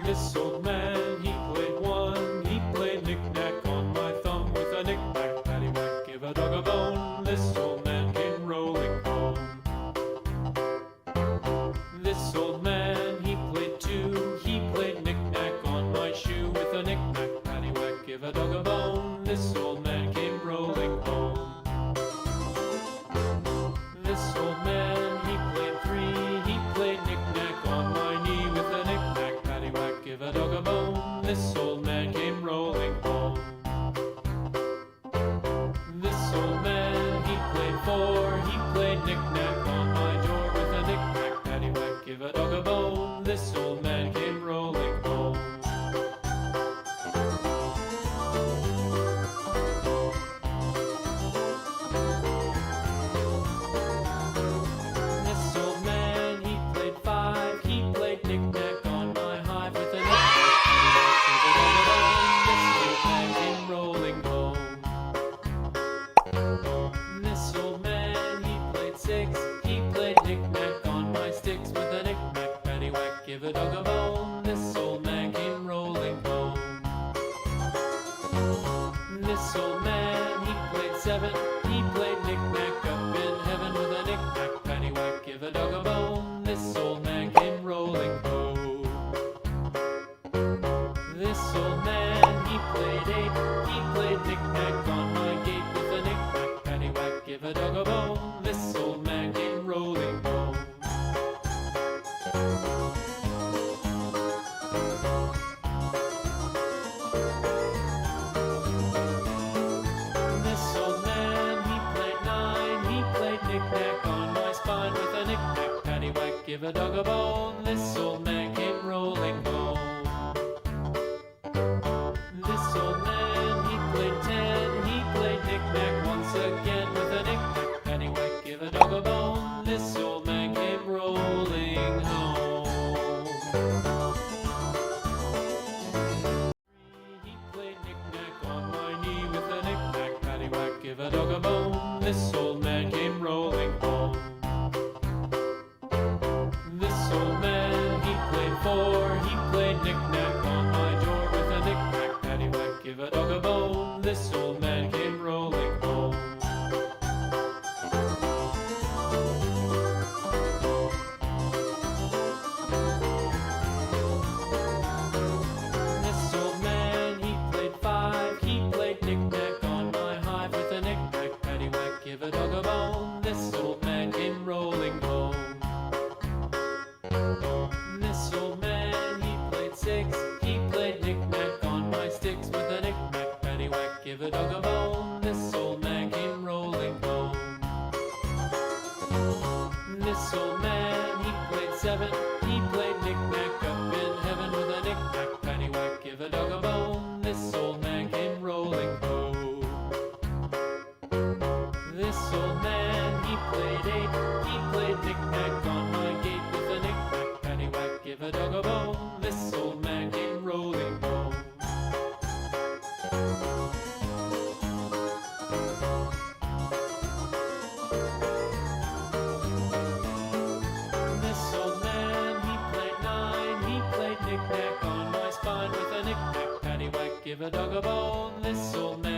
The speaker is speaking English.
This old man, he played one. He played knick-knack on my thumb with a knick-knack, paddywhack, give a dog a bone. This old man came rolling home. This old man, he played two. He played knick-knack on my shoe with a knick-knack, paddywhack, give a dog a bone. This old man came rolling home. This old man, he played three. He played knick-knack on my knee with a knick-knack, paddywhack, give a dog a bone. This old man came rolling home. This old man, he played four. He played knick-knack on my door with a knick-knack, paddywhack, give a dog a bone. This old man came rolling home. This old man, he played five. He played knick-knack on my hive with a knick-knack, paddywhack, give a dog a bone. This old man came rolling home. This old man, he played six. He played knick-knack on my sticks with a knick-knack, paddywhack, give a dog a bone. This old man came rolling home. This old man, he played seven. He played knick-knack up in heaven with a knick-knack, paddywhack, give a dog a bone. This old man came rolling home. This old man, he played eight. He played knick-knack on my gate with a knick-knack, paddywhack, give a dog a bone. This old man came rolling home. This old man, he played nine. He played knick-knack on my spine with a knick-knack, paddywhack, give a dog a bone. This old man came rolling home. This old man, he played ten. He played knick-knack once again with a knick-knack, paddywhack, give a dog a bone. This old man came rolling home. He played knick-knack on my knee with a knick-knack, paddywhack, give a dog a bone. This old man came rolling home. This old man, he played four. He played knick-knack on my door with a knick-knack, paddywhack, give a dog a bone. This old man came rolling home. This old man, he played five. He played knick-knack on my hive with a knick-knack, paddywhack, give a dog a bone. This old man came rolling home. This old man, he played six. He played knick-knack on my sticks with a knick-knack, paddywhack, give a dog a bone. This old man came rolling home. This old man, he played seven. He played knick-knack up in heaven with a knick-knack, paddywhack, give a dog a bone. This old man came rolling home. This old man, he played eight. He played knick-knack on my gate with a knick-knack, paddywhack, give a dog a bone. This old man came rolling home. This old man, he played nine. He played knick-knack on my spine with a knick-knack, paddywhack, give a dog a bone. This old man